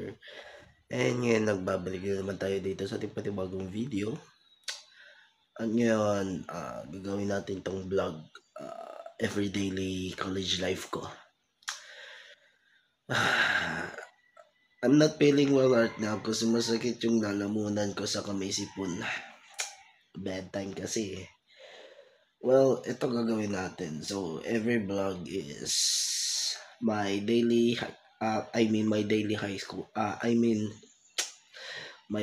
here. And ngayon nagbabalik na naman tayo dito sa ating panibagong video. At ngayon, gagawin natin tong vlog, everyday college life ko. I'm not feeling well right now kasi masakit yung lalamunan ko sa kamay sipon. Bad time kasi eh. Well, ito gagawin natin. So, every vlog is my daily, my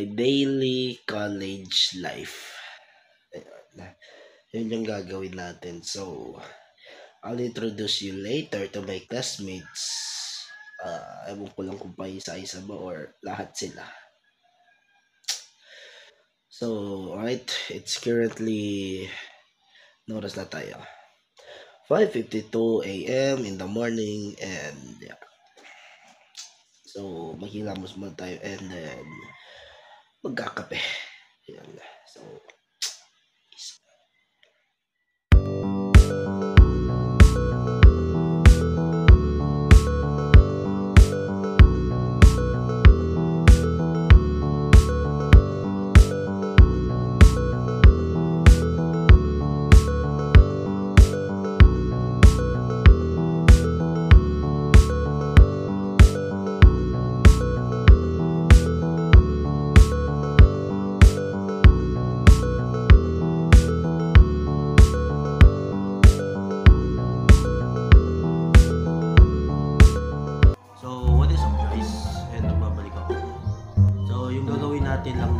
daily college life. Yun yung gagawin natin. So, I'll introduce you later to my classmates. Ewan ko lang kung pa isa-isa ba or lahat sila. So, alright, it's currently, oras na tayo, 5:52 a.m. in the morning, and yeah. So, maghilamos muna tayo and then magkakape. Yan. So,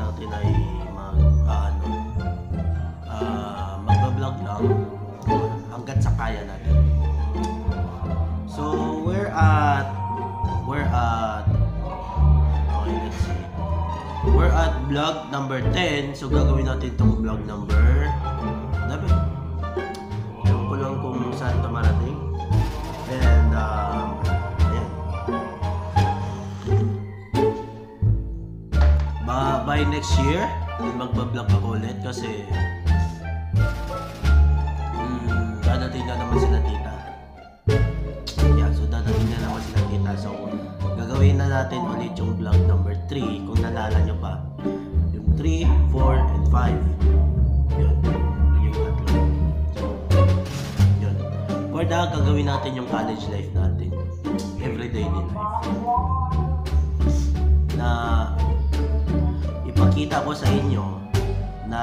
natin ay magbablog lang hanggat sa kaya natin. So we're at okay, let's see. We're at vlog number 10. So gagawin natin itong vlog number 11. Ewan ko lang kung saan ito marating. And ayan. By next year, magbablog ako ulit kasi dadating na naman sila tita. Yeah, so dadating na naman sila tita. So gagawin na natin ulit yung vlog number 3 kung nalala nyo pa. Yung 3, 4, and 5. Yun yung tatlo. So yun. For now, gagawin natin yung college life natin. Everyday life. Na ipakita ko sa inyo na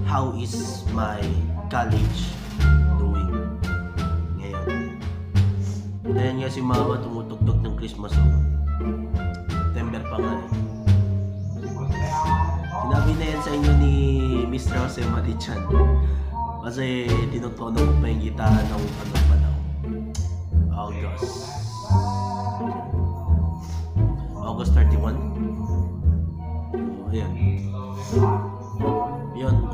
how is my college doing ngayon. Dahil nga si mama tumutugtog ng Christmas song. September pa nga eh. Sinabi na yan sa inyo ni Mr. Jose Marichan kasi tinutono ko pa yung gitara ng ano pa daw, August 31. Ayan. Yun,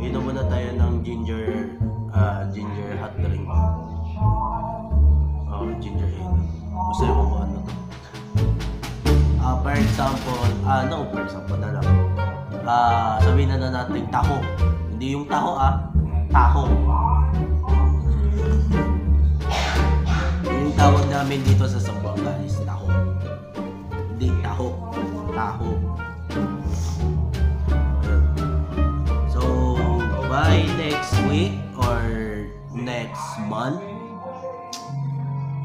inom muna tayo ng ginger hot drink. Ginger ale. Basta yung mga ano to. For example na lang. Sabihin na natin taho. Hindi yung taho taho. Yung tawag namin dito sa Zamboanga is taho. Hindi taho. So by next week or next month,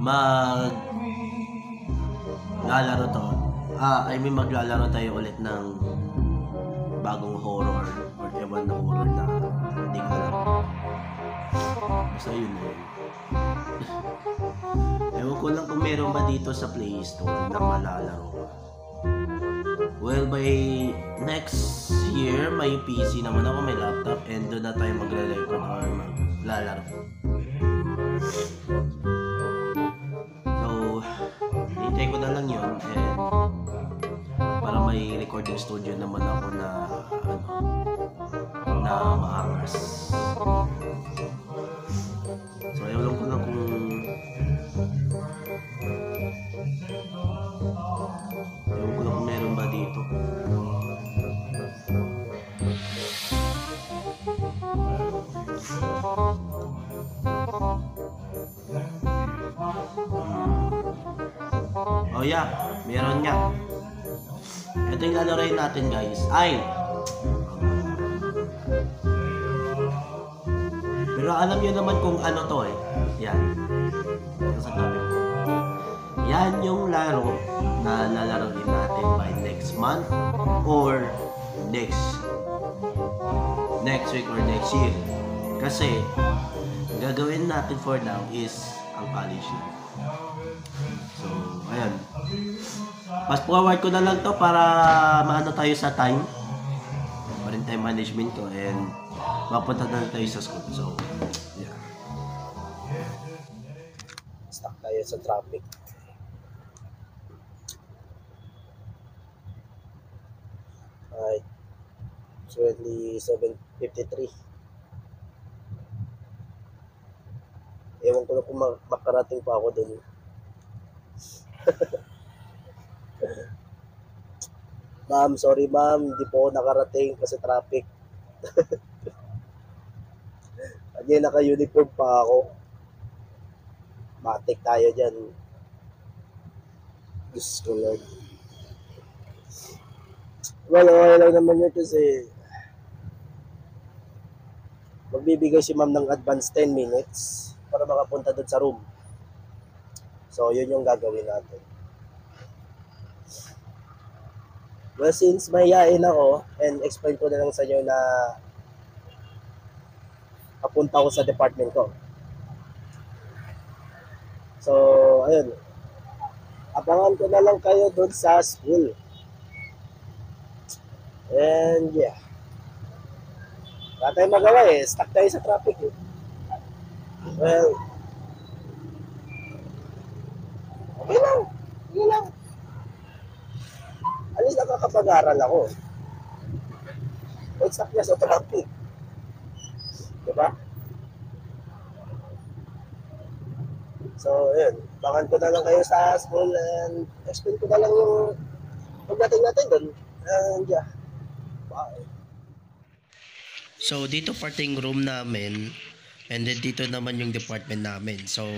maglalaro tayo ulit ng bagong horror or ewan na horror na hindi ko alam. Basta yun eh. Ewan ko lang kung meron ba dito sa Play Store na malalaro. Well, by next year, may PC naman ako, may laptop, and doon na tayo magre-record or maglalaro. So, hintay ko na lang yun, and para may recording studio naman ako na maangas. So, ewan ko lang kung meron ba dito. Oh yeah, meron nga. Ito yung lalaroin natin guys. Ay! Pero alam nyo naman kung ano to eh. Yan. Sa tabi ko. Yan yung laro na lalaroin natin by next month or next week or next year. Kasi gagawin natin for now is ang college na. So, ayan. Fast forward ko na lang to para maano tayo sa time. Pa rin time management ko and mapunta na tayo sa school. So, yeah. Stuck tayo sa traffic. Alright. It's currently 7:53. Ewan ko na kung makarating pa ako dun. Ma'am, sorry ma'am, hindi po ako nakarating kasi traffic. Kanya naka-uniform pa ako. Matik tayo dyan. Diyos ko Lord. Well, okay lang naman yun kasi magbibigay si ma'am ng advance 10 minutes para makapunta doon sa room. So, yun yung gagawin natin. Well, since mahihain ako, and explain ko na lang sa inyo na papunta ko sa department ko. So, ayun. Abangan ko na lang kayo doon sa school. And, yeah. Wala tayong magawa eh. Stuck tayo sa traffic eh. Well, okay lang. Okay lang. At least nakakapag-aral ako. Wait, stuck niya sa traffic. Diba? So, yun. Bangan ko na lang kayo sa school and explain ko na lang yung pagdating natin doon. And yeah. Bye. So, dito parting room namin and then dito naman yung department namin. So,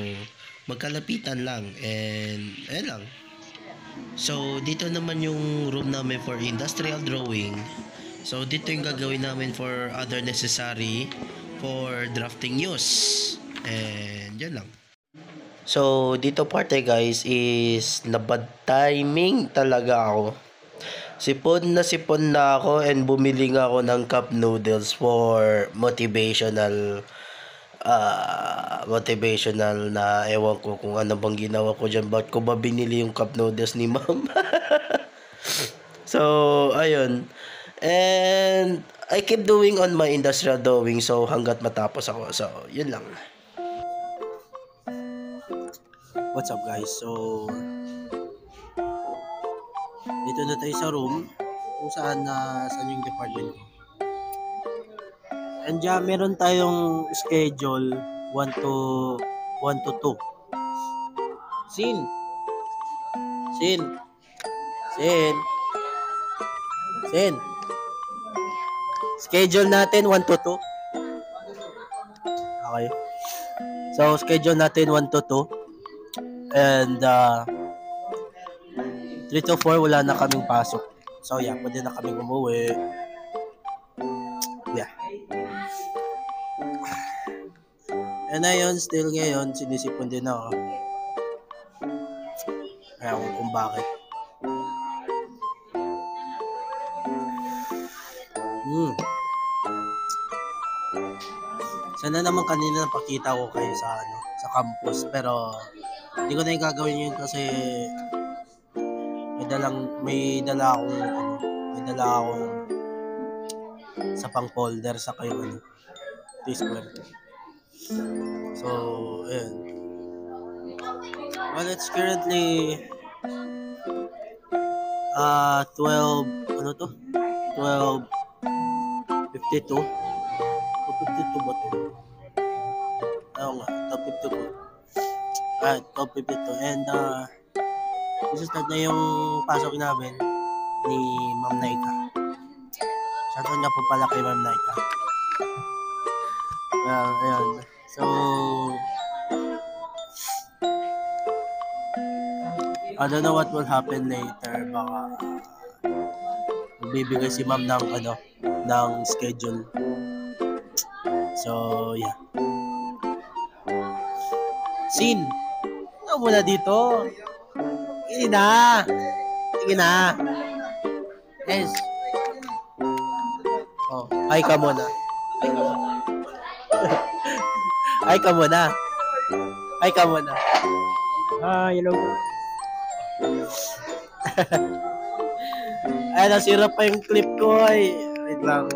magkalapitan lang and ayun lang. So, dito naman yung room namin for industrial drawing. So, dito yung gagawin namin for other necessary for drafting use. And yun lang. So, dito parte guys is nabad timing talaga ako. Sipon na ako and bumili nga ako ng cup noodles for motivational na ewan ko kung ano bang ginawa ko dyan. Ba't ko ba binili yung cup noodles ni ma'am? So, ayun. And I keep doing on my industrial drawing so hanggat matapos ako. So, yun lang. What's up guys? So, dito na tayo sa room kung saan yung department ko. And dyan, meron tayong schedule 1 to 2. Sin. Schedule natin 1 to 2. Okay. So, schedule natin 1 to 2. And 3 to 4 wala na kaming pasok. So yeah, pwede na kaming umuwi. Yeah. And ayun, still ngayon, sinisipon din ako. Kaya kung bakit. Sana naman kanina napakita ko kayo sa campus, pero hindi ko na yung gagawin yun kasi may dala akong sa pang folder sa kayo Square. So, ayun. Well, it's currently 12:52. 12:52 ba to? Ayun nga, 12:52. And start na yung pasok namin ni Ma'am Naika. Shoutout nga po pala kay Ma'am Naika. Ayan. So, I don't know what will happen later. Baka bibigay si ma'am ng ng schedule. So, yeah. Scene. Ano muna dito? Sige na. Sige na. Yes. Oh, hi ka muna. Hi ka muna. Hi ka muna. Hello. Ay, nasira pa yung clip ko ay. Wait lang.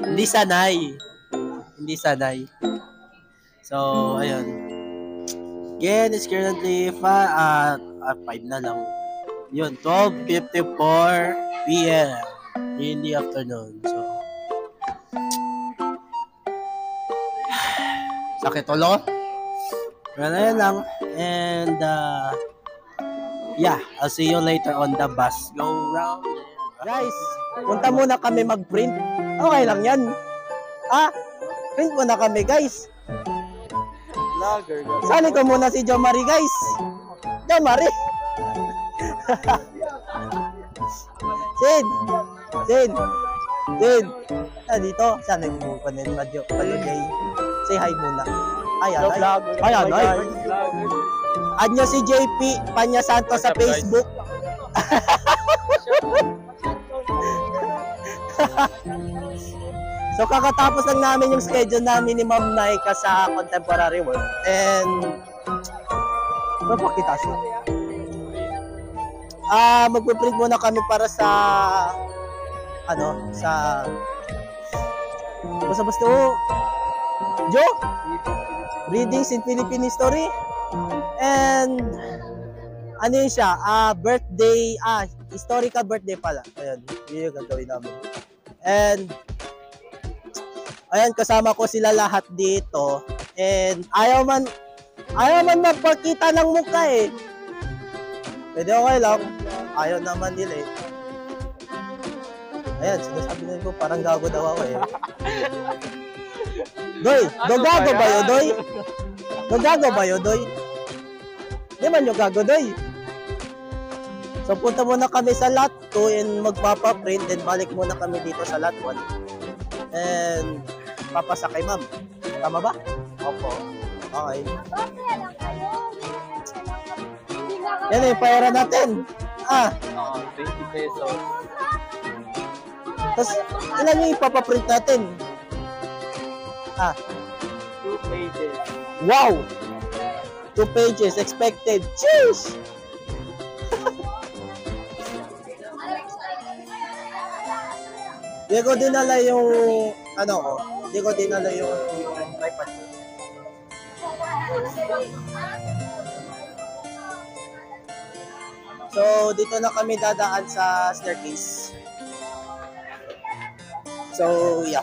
Hindi sanay. Hindi sanay. So, ayun. Again, it's currently 5 na lang. Yun, 12:54 p.m. in the afternoon. So, sakit ulo. Well, ayun lang. And, yeah, I'll see you later on the bus. Go round. Guys, punta muna kami mag-print. Okay lang yan. Print muna kami, guys. Vlogger. Sali ko muna si Jo Marie, guys. Jo Marie. Sin. Sin. Sin. Dito. Sana yung buka na yung radyo. Palagay. Say hi muna. Ay, anay. Ay, anay. Add nyo si JP Panya Santos sa Facebook. So kakatapos lang namin yung schedule namin ni Ma'am Naika sa Contemporary Work. And magpakita siya. Magpuprint muna kami para sa sa basta Jo? Readings in Philippine History. And ano yun siya? Birthday, historical birthday pala. Ayun, yun yung gagawin namin. And ayan, kasama ko sila lahat dito. And ayaw man magpakita ng mukha eh. Pwede okay lang. Ayaw naman nila eh. Ayan, sinasabi nila ko parang gago daw ako eh. Doy, gago ba yun, Doy? Gago ba yun, Doy? Di man yung gago, Doy. So punta muna kami sa lot 2 and magpapaprint. Then balik muna kami dito sa lot 1. And papasakay, ma'am. Tama ba? Opo. Okay. Yan eh, pera natin. 20 pesos. Tapos, ilan yung ipapaprint natin? 2 pages. Wow! 2 pages expected. Cheers! Di ko dinala yung Di ko dinala yung iPad ko. So, dito na kami dadaan sa staircase. So, yeah.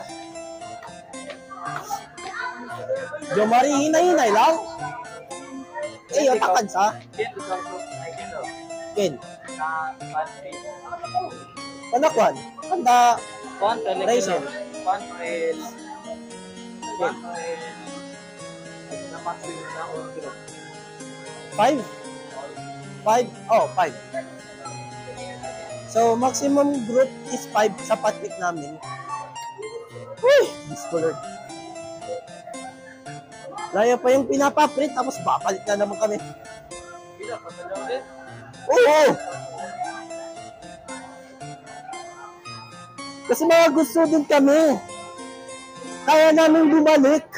Jo Marie, hinay-hinay lang. Otakan sa? Ken. Panakwan? Kanda Raisin. Pantrail. Na maximum na 5? 5? Oh, 5. So, maximum group is 5 sa patlik namin. Uy! Discolored. Laya pa yung pinapaprint, tapos papalit na naman kami. Oo! Kasi mga gusto din kami. Kaya namin bumalik.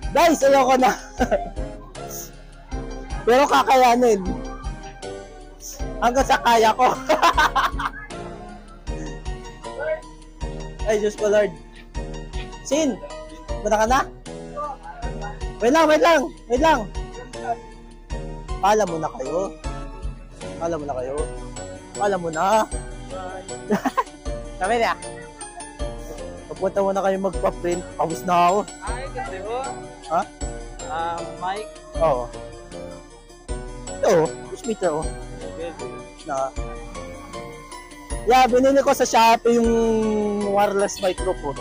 Guys, ayoko na. Pero kakayanin. Hanggang sa kaya ko. Ay, Diyos ko Lord. Sin, punta ka na? Wait lang. Paalam muna kayo. Sabi niya. Papunta muna kayo magpa-print. Pawis na ako. Ay, kasi ho. Ha? Mike. Oo. Ito, push meter oh. Na. Yeah, binili ko sa Shopee yung wireless microphone.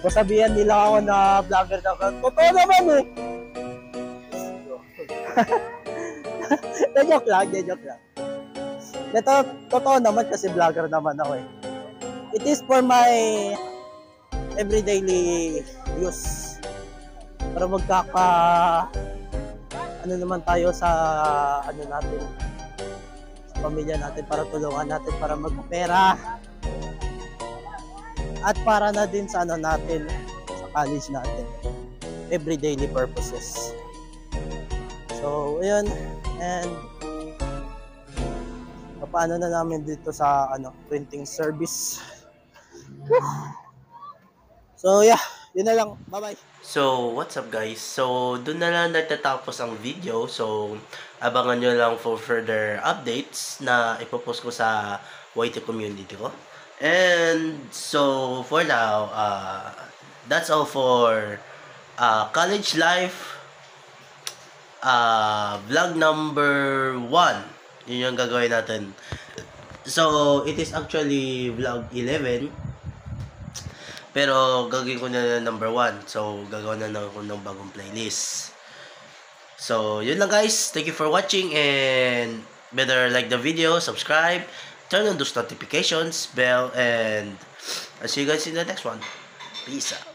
Masabihan nila ako na vlogger daw. Totoo naman eh. Joke lang. Ito, totoo naman kasi vlogger naman ako eh. It is for my everyday use. Para ano naman tayo sa ano natin, sa pamilya natin, para tulungan natin para magpera. At para na din sa ano natin, sa college natin. Everyday purposes. So, ayun. And paano na namin dito sa ano, printing service. So, yeah. Yun na lang. Bye-bye. So, what's up guys? So, doon na lang nagtatapos ang video. So, abangan nyo lang for further updates na ipopost ko sa YT community ko. And so, for now, that's all for college life vlog number 1. Yun yung gagawin natin. So, it is actually vlog 11. Pero gagawin ko na number 1. So, gagawin na ako ng bagong playlist. So, yun lang guys. Thank you for watching and better like the video, subscribe, turn on those notifications, bell, and I'll see you guys in the next one. Peace out.